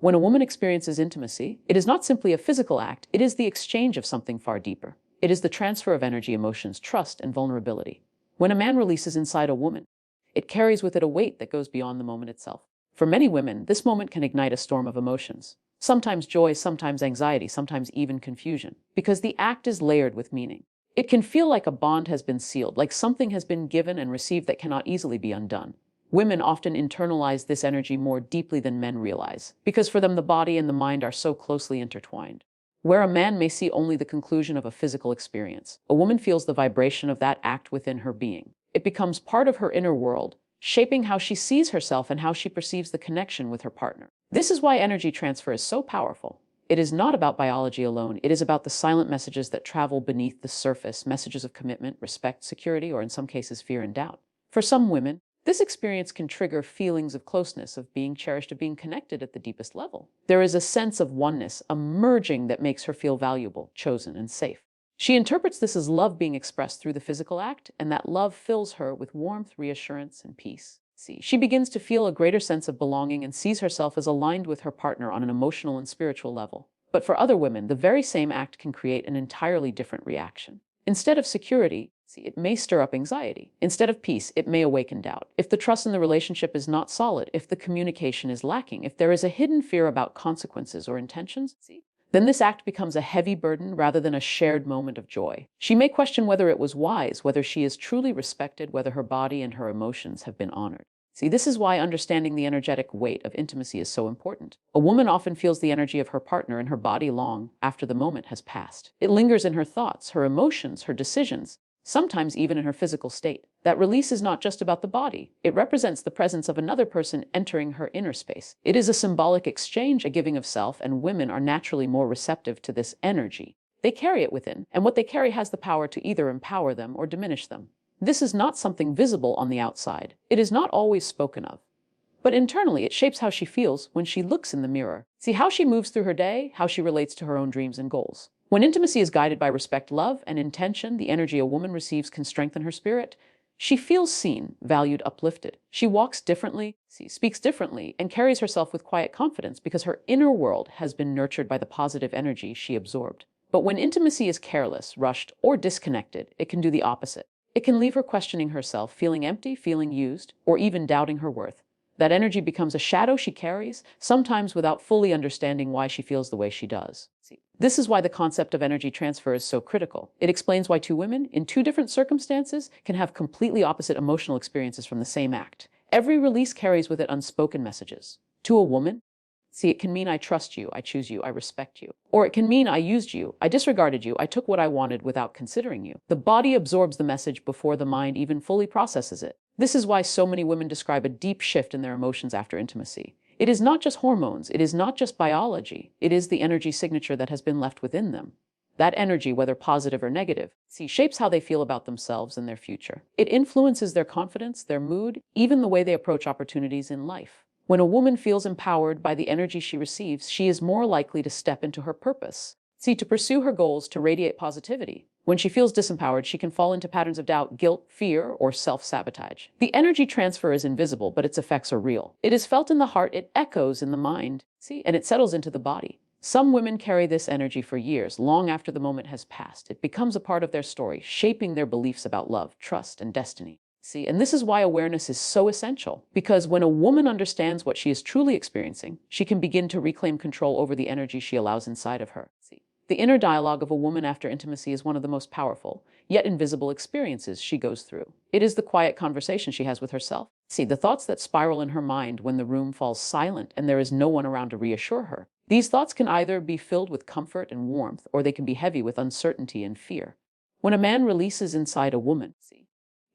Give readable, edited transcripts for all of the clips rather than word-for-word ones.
When a woman experiences intimacy, it is not simply a physical act, it is the exchange of something far deeper. It is the transfer of energy, emotions, trust, and vulnerability. When a man releases inside a woman, it carries with it a weight that goes beyond the moment itself. For many women, this moment can ignite a storm of emotions. Sometimes joy, sometimes anxiety, sometimes even confusion, because the act is layered with meaning. It can feel like a bond has been sealed, like something has been given and received that cannot easily be undone. Women often internalize this energy more deeply than men realize, because for them the body and the mind are so closely intertwined. Where a man may see only the conclusion of a physical experience, a woman feels the vibration of that act within her being. It becomes part of her inner world, shaping how she sees herself and how she perceives the connection with her partner. This is why energy transfer is so powerful. It is not about biology alone. It is about the silent messages that travel beneath the surface, messages of commitment, respect, security, or in some cases, fear and doubt. For some women, this experience can trigger feelings of closeness, of being cherished, of being connected at the deepest level. There is a sense of oneness, a merging that makes her feel valuable, chosen, and safe. She interprets this as love being expressed through the physical act, and that love fills her with warmth, reassurance, and peace. She begins to feel a greater sense of belonging and sees herself as aligned with her partner on an emotional and spiritual level. But for other women, the very same act can create an entirely different reaction. Instead of security, it may stir up anxiety. Instead of peace, it may awaken doubt. If the trust in the relationship is not solid, if the communication is lacking, if there is a hidden fear about consequences or intentions, then this act becomes a heavy burden rather than a shared moment of joy. She may question whether it was wise, whether she is truly respected, whether her body and her emotions have been honored. This is why understanding the energetic weight of intimacy is so important. A woman often feels the energy of her partner in her body long after the moment has passed. It lingers in her thoughts, her emotions, her decisions, sometimes even in her physical state. That release is not just about the body. It represents the presence of another person entering her inner space. It is a symbolic exchange, a giving of self, and women are naturally more receptive to this energy. They carry it within, and what they carry has the power to either empower them or diminish them. This is not something visible on the outside. It is not always spoken of. But internally, it shapes how she feels when she looks in the mirror. How she moves through her day, how she relates to her own dreams and goals. When intimacy is guided by respect, love, and intention, the energy a woman receives can strengthen her spirit. She feels seen, valued, uplifted. She walks differently, speaks differently, and carries herself with quiet confidence because her inner world has been nurtured by the positive energy she absorbed. But when intimacy is careless, rushed, or disconnected, it can do the opposite. It can leave her questioning herself, feeling empty, feeling used, or even doubting her worth. That energy becomes a shadow she carries, sometimes without fully understanding why she feels the way she does. This is why the concept of energy transfer is so critical. It explains why two women, in two different circumstances, can have completely opposite emotional experiences from the same act. Every release carries with it unspoken messages. To a woman, it can mean I trust you, I choose you, I respect you. Or it can mean I used you, I disregarded you, I took what I wanted without considering you. The body absorbs the message before the mind even fully processes it. This is why so many women describe a deep shift in their emotions after intimacy. It is not just hormones, it is not just biology, it is the energy signature that has been left within them. That energy, whether positive or negative, shapes how they feel about themselves and their future. It influences their confidence, their mood, even the way they approach opportunities in life. When a woman feels empowered by the energy she receives, she is more likely to step into her purpose. To pursue her goals, to radiate positivity. When she feels disempowered, she can fall into patterns of doubt, guilt, fear, or self-sabotage. The energy transfer is invisible, but its effects are real. It is felt in the heart, it echoes in the mind, and it settles into the body. Some women carry this energy for years, long after the moment has passed. It becomes a part of their story, shaping their beliefs about love, trust, and destiny. And this is why awareness is so essential, because when a woman understands what she is truly experiencing, she can begin to reclaim control over the energy she allows inside of her. The inner dialogue of a woman after intimacy is one of the most powerful, yet invisible experiences she goes through. It is the quiet conversation she has with herself. The thoughts that spiral in her mind when the room falls silent and there is no one around to reassure her. These thoughts can either be filled with comfort and warmth, or they can be heavy with uncertainty and fear. When a man releases inside a woman,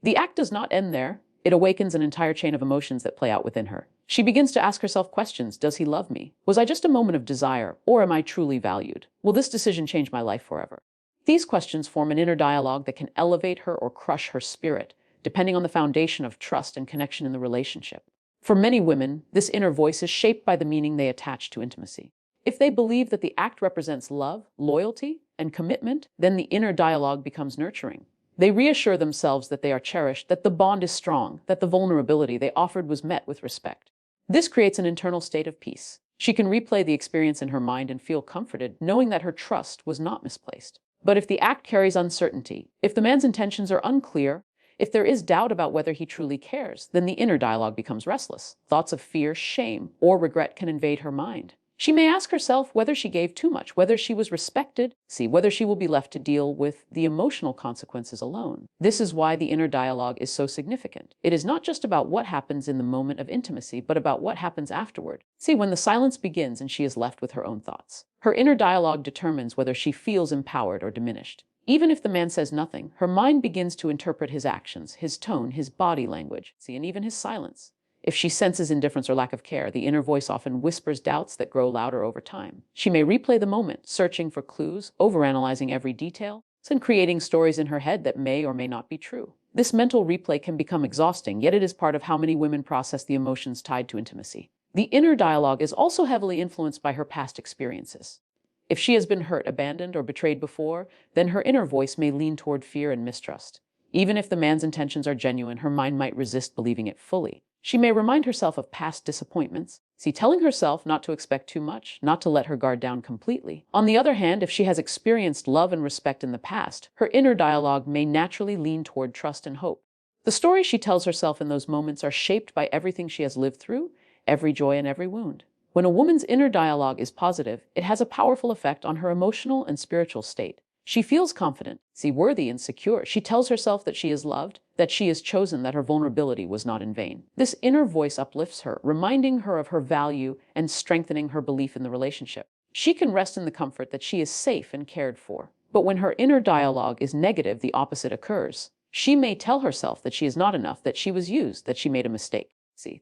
the act does not end there. It awakens an entire chain of emotions that play out within her. She begins to ask herself questions. Does he love me? Was I just a moment of desire, or am I truly valued? Will this decision change my life forever? These questions form an inner dialogue that can elevate her or crush her spirit, depending on the foundation of trust and connection in the relationship. For many women, this inner voice is shaped by the meaning they attach to intimacy. If they believe that the act represents love, loyalty, and commitment, then the inner dialogue becomes nurturing. They reassure themselves that they are cherished, that the bond is strong, that the vulnerability they offered was met with respect. This creates an internal state of peace. She can replay the experience in her mind and feel comforted, knowing that her trust was not misplaced. But if the act carries uncertainty, if the man's intentions are unclear, if there is doubt about whether he truly cares, then the inner dialogue becomes restless. Thoughts of fear, shame, or regret can invade her mind. She may ask herself whether she gave too much, whether she was respected, whether she will be left to deal with the emotional consequences alone. This is why the inner dialogue is so significant. It is not just about what happens in the moment of intimacy, but about what happens afterward. When the silence begins and she is left with her own thoughts. Her inner dialogue determines whether she feels empowered or diminished. Even if the man says nothing, her mind begins to interpret his actions, his tone, his body language, and even his silence. If she senses indifference or lack of care, the inner voice often whispers doubts that grow louder over time. She may replay the moment, searching for clues, overanalyzing every detail, and creating stories in her head that may or may not be true. This mental replay can become exhausting, yet it is part of how many women process the emotions tied to intimacy. The inner dialogue is also heavily influenced by her past experiences. If she has been hurt, abandoned, or betrayed before, then her inner voice may lean toward fear and mistrust. Even if the man's intentions are genuine, her mind might resist believing it fully. She may remind herself of past disappointments, telling herself not to expect too much, not to let her guard down completely. On the other hand, if she has experienced love and respect in the past, her inner dialogue may naturally lean toward trust and hope. The stories she tells herself in those moments are shaped by everything she has lived through, every joy and every wound. When a woman's inner dialogue is positive, it has a powerful effect on her emotional and spiritual state. She feels confident, worthy and secure. She tells herself that she is loved, that she is chosen, that her vulnerability was not in vain. This inner voice uplifts her, reminding her of her value and strengthening her belief in the relationship. She can rest in the comfort that she is safe and cared for. But when her inner dialogue is negative, the opposite occurs. She may tell herself that she is not enough, that she was used, that she made a mistake.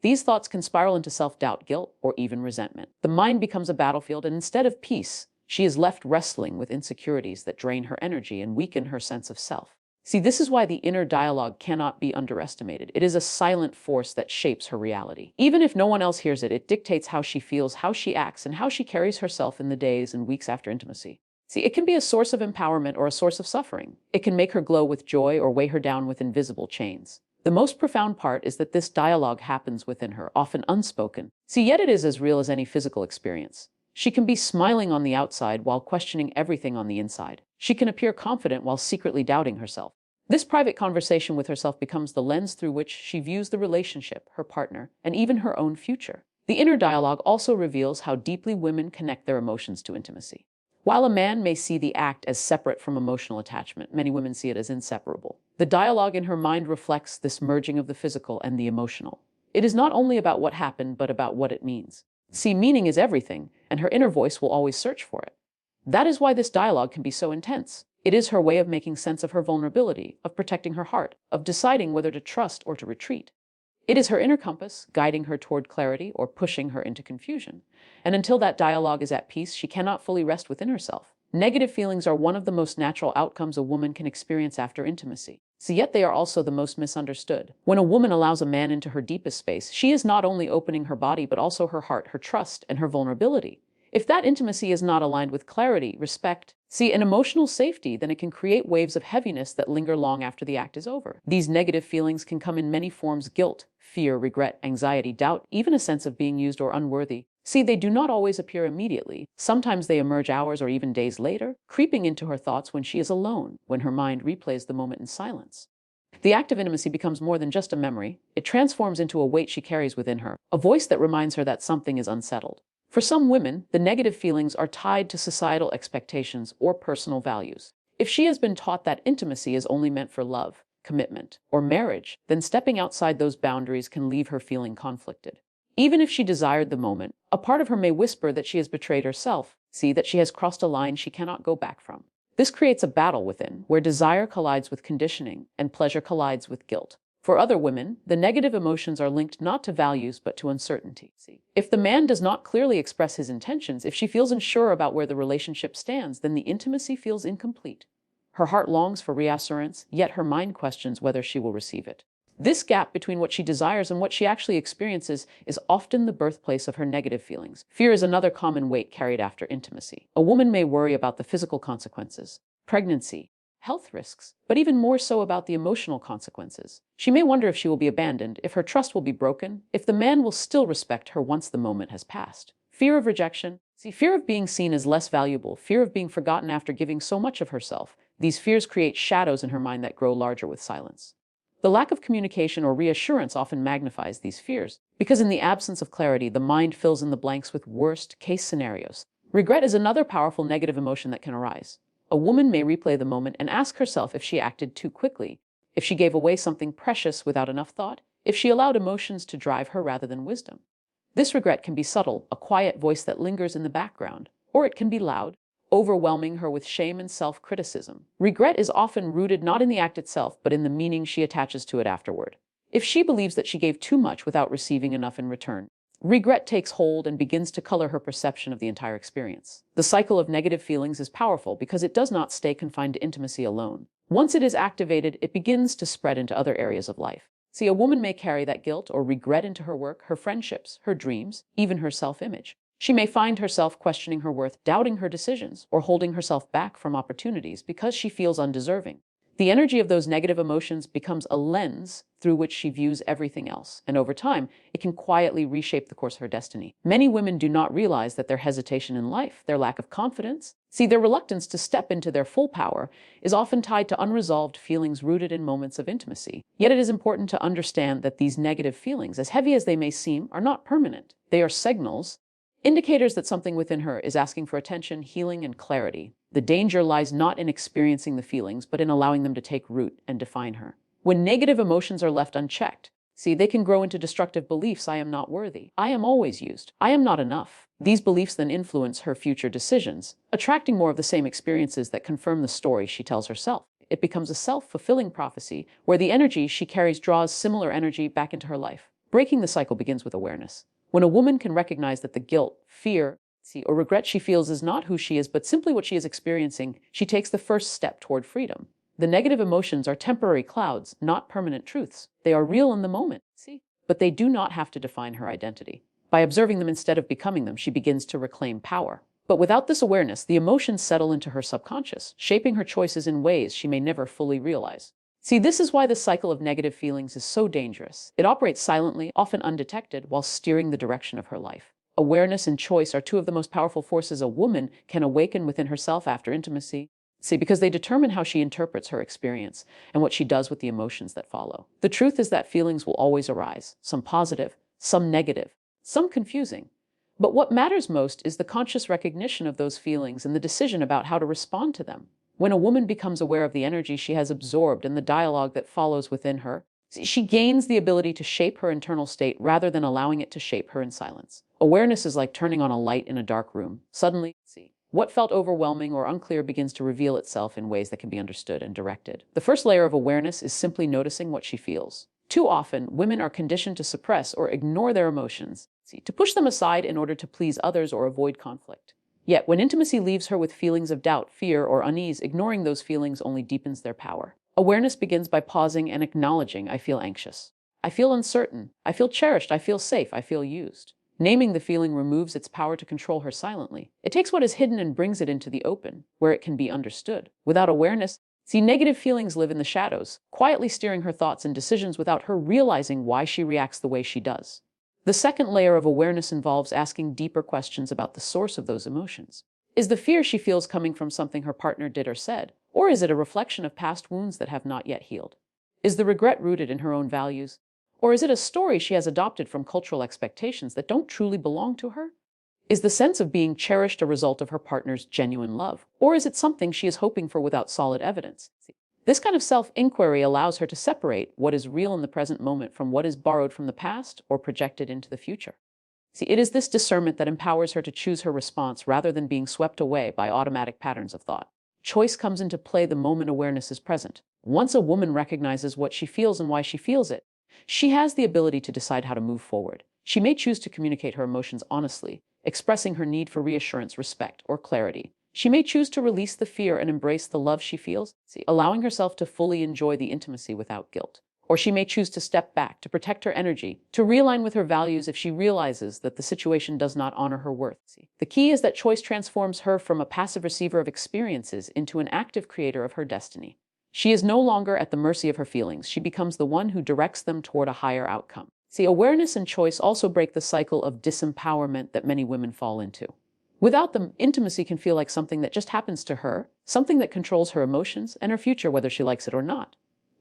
These thoughts can spiral into self-doubt, guilt, or even resentment. The mind becomes a battlefield, and instead of peace, she is left wrestling with insecurities that drain her energy and weaken her sense of self. This is why the inner dialogue cannot be underestimated. It is a silent force that shapes her reality. Even if no one else hears it, it dictates how she feels, how she acts, and how she carries herself in the days and weeks after intimacy. It can be a source of empowerment or a source of suffering. It can make her glow with joy or weigh her down with invisible chains. The most profound part is that this dialogue happens within her, often unspoken. Yet it is as real as any physical experience. She can be smiling on the outside while questioning everything on the inside. She can appear confident while secretly doubting herself. This private conversation with herself becomes the lens through which she views the relationship, her partner, and even her own future. The inner dialogue also reveals how deeply women connect their emotions to intimacy. While a man may see the act as separate from emotional attachment, many women see it as inseparable. The dialogue in her mind reflects this merging of the physical and the emotional. It is not only about what happened, but about what it means. Meaning is everything, and her inner voice will always search for it. That is why this dialogue can be so intense. It is her way of making sense of her vulnerability, of protecting her heart, of deciding whether to trust or to retreat. It is her inner compass, guiding her toward clarity or pushing her into confusion. And until that dialogue is at peace, she cannot fully rest within herself. Negative feelings are one of the most natural outcomes a woman can experience after intimacy. Yet they are also the most misunderstood. When a woman allows a man into her deepest space, she is not only opening her body, but also her heart, her trust, and her vulnerability. If that intimacy is not aligned with clarity, respect, and emotional safety, then it can create waves of heaviness that linger long after the act is over. These negative feelings can come in many forms: guilt, fear, regret, anxiety, doubt, even a sense of being used or unworthy. They do not always appear immediately. Sometimes they emerge hours or even days later, creeping into her thoughts when she is alone, when her mind replays the moment in silence. The act of intimacy becomes more than just a memory. It transforms into a weight she carries within her, a voice that reminds her that something is unsettled. For some women, the negative feelings are tied to societal expectations or personal values. If she has been taught that intimacy is only meant for love, commitment, or marriage, then stepping outside those boundaries can leave her feeling conflicted. Even if she desired the moment, a part of her may whisper that she has betrayed herself, that she has crossed a line she cannot go back from. This creates a battle within, where desire collides with conditioning and pleasure collides with guilt. For other women, the negative emotions are linked not to values but to uncertainty. If the man does not clearly express his intentions, if she feels unsure about where the relationship stands, then the intimacy feels incomplete. Her heart longs for reassurance, yet her mind questions whether she will receive it. This gap between what she desires and what she actually experiences is often the birthplace of her negative feelings. Fear is another common weight carried after intimacy. A woman may worry about the physical consequences, pregnancy, health risks, but even more so about the emotional consequences. She may wonder if she will be abandoned, if her trust will be broken, if the man will still respect her once the moment has passed. Fear of rejection. See, fear of being seen as less valuable, fear of being forgotten after giving so much of herself. These fears create shadows in her mind that grow larger with silence. The lack of communication or reassurance often magnifies these fears, because in the absence of clarity, the mind fills in the blanks with worst-case scenarios. Regret is another powerful negative emotion that can arise. A woman may replay the moment and ask herself if she acted too quickly, if she gave away something precious without enough thought, if she allowed emotions to drive her rather than wisdom. This regret can be subtle, a quiet voice that lingers in the background, or it can be loud, overwhelming her with shame and self-criticism. Regret is often rooted not in the act itself, but in the meaning she attaches to it afterward. If she believes that she gave too much without receiving enough in return, regret takes hold and begins to color her perception of the entire experience. The cycle of negative feelings is powerful because it does not stay confined to intimacy alone. Once it is activated, it begins to spread into other areas of life. See, a woman may carry that guilt or regret into her work, her friendships, her dreams, even her self-image. She may find herself questioning her worth, doubting her decisions, or holding herself back from opportunities because she feels undeserving. The energy of those negative emotions becomes a lens through which she views everything else, and over time, it can quietly reshape the course of her destiny. Many women do not realize that their hesitation in life, their lack of confidence, their reluctance to step into their full power, is often tied to unresolved feelings rooted in moments of intimacy. Yet it is important to understand that these negative feelings, as heavy as they may seem, are not permanent. They are signals, indicators that something within her is asking for attention, healing, and clarity. The danger lies not in experiencing the feelings, but in allowing them to take root and define her. When negative emotions are left unchecked, they can grow into destructive beliefs. I am not worthy. I am always used. I am not enough. These beliefs then influence her future decisions, attracting more of the same experiences that confirm the story she tells herself. It becomes a self-fulfilling prophecy where the energy she carries draws similar energy back into her life. Breaking the cycle begins with awareness. When a woman can recognize that the guilt, fear, or regret she feels is not who she is, but simply what she is experiencing, she takes the first step toward freedom. The negative emotions are temporary clouds, not permanent truths. They are real in the moment, but they do not have to define her identity. By observing them instead of becoming them, she begins to reclaim power. But without this awareness, the emotions settle into her subconscious, shaping her choices in ways she may never fully realize. This is why the cycle of negative feelings is so dangerous. It operates silently, often undetected, while steering the direction of her life. Awareness and choice are two of the most powerful forces a woman can awaken within herself after intimacy. Because they determine how she interprets her experience and what she does with the emotions that follow. The truth is that feelings will always arise, some positive, some negative, some confusing. But what matters most is the conscious recognition of those feelings and the decision about how to respond to them. When a woman becomes aware of the energy she has absorbed and the dialogue that follows within her, she gains the ability to shape her internal state rather than allowing it to shape her in silence. Awareness is like turning on a light in a dark room. Suddenly, what felt overwhelming or unclear begins to reveal itself in ways that can be understood and directed. The first layer of awareness is simply noticing what she feels. Too often, women are conditioned to suppress or ignore their emotions, to push them aside in order to please others or avoid conflict. Yet, when intimacy leaves her with feelings of doubt, fear, or unease, ignoring those feelings only deepens their power. Awareness begins by pausing and acknowledging, I feel anxious. I feel uncertain. I feel cherished. I feel safe. I feel used. Naming the feeling removes its power to control her silently. It takes what is hidden and brings it into the open, where it can be understood. Without awareness, negative feelings live in the shadows, quietly steering her thoughts and decisions without her realizing why she reacts the way she does. The second layer of awareness involves asking deeper questions about the source of those emotions. Is the fear she feels coming from something her partner did or said, or is it a reflection of past wounds that have not yet healed? Is the regret rooted in her own values? Or is it a story she has adopted from cultural expectations that don't truly belong to her? Is the sense of being cherished a result of her partner's genuine love? Or is it something she is hoping for without solid evidence? This kind of self-inquiry allows her to separate what is real in the present moment from what is borrowed from the past or projected into the future. It is this discernment that empowers her to choose her response rather than being swept away by automatic patterns of thought. Choice comes into play the moment awareness is present. Once a woman recognizes what she feels and why she feels it, she has the ability to decide how to move forward. She may choose to communicate her emotions honestly, expressing her need for reassurance, respect, or clarity. She may choose to release the fear and embrace the love she feels, allowing herself to fully enjoy the intimacy without guilt. Or she may choose to step back, to protect her energy, to realign with her values if she realizes that the situation does not honor her worth. The key is that choice transforms her from a passive receiver of experiences into an active creator of her destiny. She is no longer at the mercy of her feelings. She becomes the one who directs them toward a higher outcome. See, awareness and choice also break the cycle of disempowerment that many women fall into. Without them, intimacy can feel like something that just happens to her, something that controls her emotions and her future, whether she likes it or not.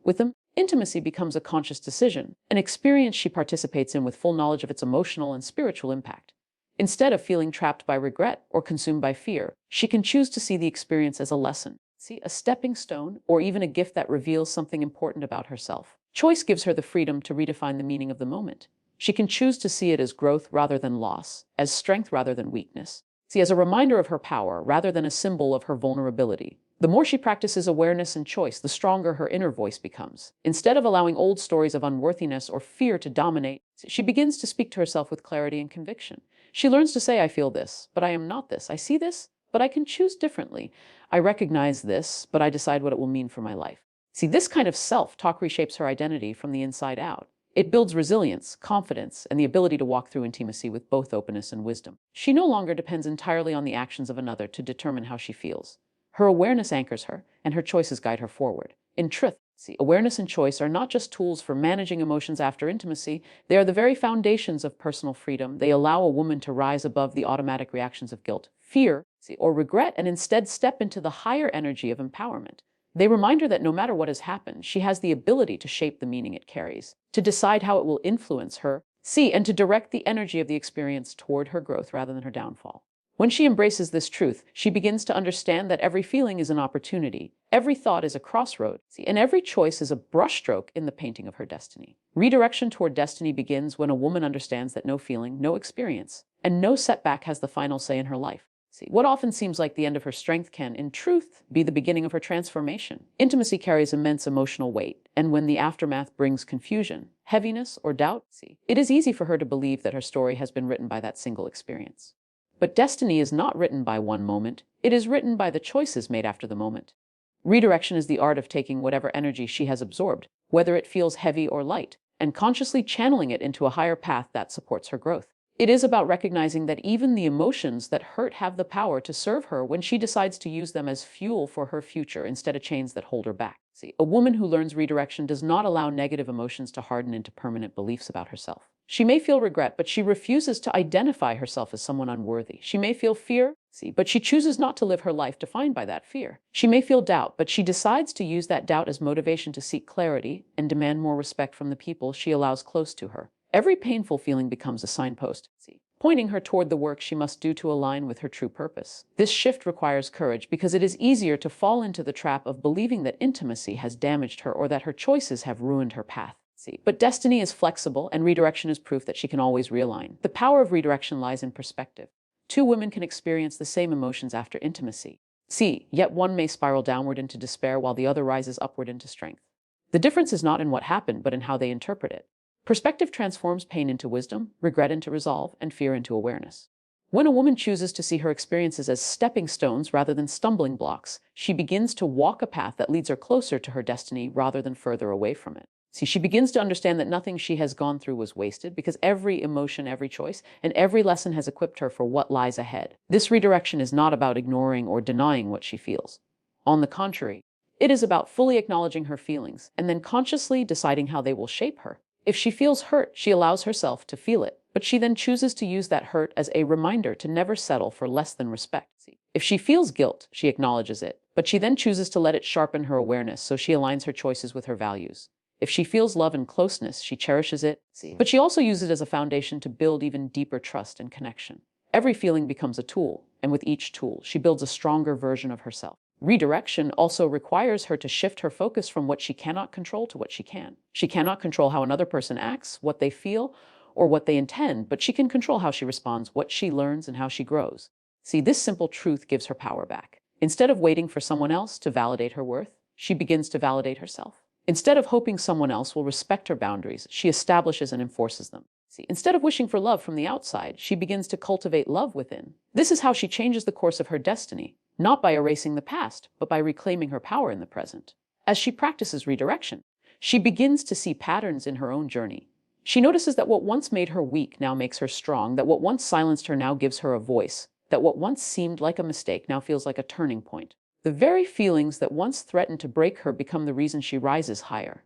With them, intimacy becomes a conscious decision, an experience she participates in with full knowledge of its emotional and spiritual impact. Instead of feeling trapped by regret or consumed by fear, she can choose to see the experience as a lesson, see, a stepping stone, or even a gift that reveals something important about herself. Choice gives her the freedom to redefine the meaning of the moment. She can choose to see it as growth rather than loss, as strength rather than weakness. See, as a reminder of her power rather than a symbol of her vulnerability. The more she practices awareness and choice, the stronger her inner voice becomes. Instead of allowing old stories of unworthiness or fear to dominate, she begins to speak to herself with clarity and conviction. She learns to say, I feel this, but I am not this. I see this, but I can choose differently. I recognize this, but I decide what it will mean for my life. See, this kind of self-talk reshapes her identity from the inside out. It builds resilience, confidence, and the ability to walk through intimacy with both openness and wisdom. She no longer depends entirely on the actions of another to determine how she feels. Her awareness anchors her, and her choices guide her forward. In truth, see, awareness and choice are not just tools for managing emotions after intimacy, they are the very foundations of personal freedom. They allow a woman to rise above the automatic reactions of guilt, fear, or regret, and instead step into the higher energy of empowerment. They remind her that no matter what has happened, she has the ability to shape the meaning it carries, to decide how it will influence her, and to direct the energy of the experience toward her growth rather than her downfall. When she embraces this truth, she begins to understand that every feeling is an opportunity, every thought is a crossroad, and every choice is a brushstroke in the painting of her destiny. Redirection toward destiny begins when a woman understands that no feeling, no experience, and no setback has the final say in her life. What often seems like the end of her strength can, in truth, be the beginning of her transformation. Intimacy carries immense emotional weight, and when the aftermath brings confusion, heaviness, or doubt, it is easy for her to believe that her story has been written by that single experience. But destiny is not written by one moment, it is written by the choices made after the moment. Redirection is the art of taking whatever energy she has absorbed, whether it feels heavy or light, and consciously channeling it into a higher path that supports her growth. It is about recognizing that even the emotions that hurt have the power to serve her when she decides to use them as fuel for her future instead of chains that hold her back. A woman who learns redirection does not allow negative emotions to harden into permanent beliefs about herself. She may feel regret, but she refuses to identify herself as someone unworthy. She may feel fear, but she chooses not to live her life defined by that fear. She may feel doubt, but she decides to use that doubt as motivation to seek clarity and demand more respect from the people she allows close to her. Every painful feeling becomes a signpost, pointing her toward the work she must do to align with her true purpose. This shift requires courage because it is easier to fall into the trap of believing that intimacy has damaged her or that her choices have ruined her path. But destiny is flexible, and redirection is proof that she can always realign. The power of redirection lies in perspective. Two women can experience the same emotions after intimacy. Yet one may spiral downward into despair while the other rises upward into strength. The difference is not in what happened, but in how they interpret it. Perspective transforms pain into wisdom, regret into resolve, and fear into awareness. When a woman chooses to see her experiences as stepping stones rather than stumbling blocks, she begins to walk a path that leads her closer to her destiny rather than further away from it. She begins to understand that nothing she has gone through was wasted because every emotion, every choice, and every lesson has equipped her for what lies ahead. This redirection is not about ignoring or denying what she feels. On the contrary, it is about fully acknowledging her feelings and then consciously deciding how they will shape her. If she feels hurt, she allows herself to feel it, but she then chooses to use that hurt as a reminder to never settle for less than respect. If she feels guilt, she acknowledges it, but she then chooses to let it sharpen her awareness so she aligns her choices with her values. If she feels love and closeness, she cherishes it, but she also uses it as a foundation to build even deeper trust and connection. Every feeling becomes a tool, and with each tool, she builds a stronger version of herself. Redirection also requires her to shift her focus from what she cannot control to what she can. She cannot control how another person acts, what they feel, or what they intend, but she can control how she responds, what she learns, and how she grows. This simple truth gives her power back. Instead of waiting for someone else to validate her worth, she begins to validate herself. Instead of hoping someone else will respect her boundaries, she establishes and enforces them. Instead of wishing for love from the outside, she begins to cultivate love within. This is how she changes the course of her destiny, not by erasing the past, but by reclaiming her power in the present. As she practices redirection, she begins to see patterns in her own journey. She notices that what once made her weak now makes her strong, that what once silenced her now gives her a voice, that what once seemed like a mistake now feels like a turning point. The very feelings that once threatened to break her become the reason she rises higher.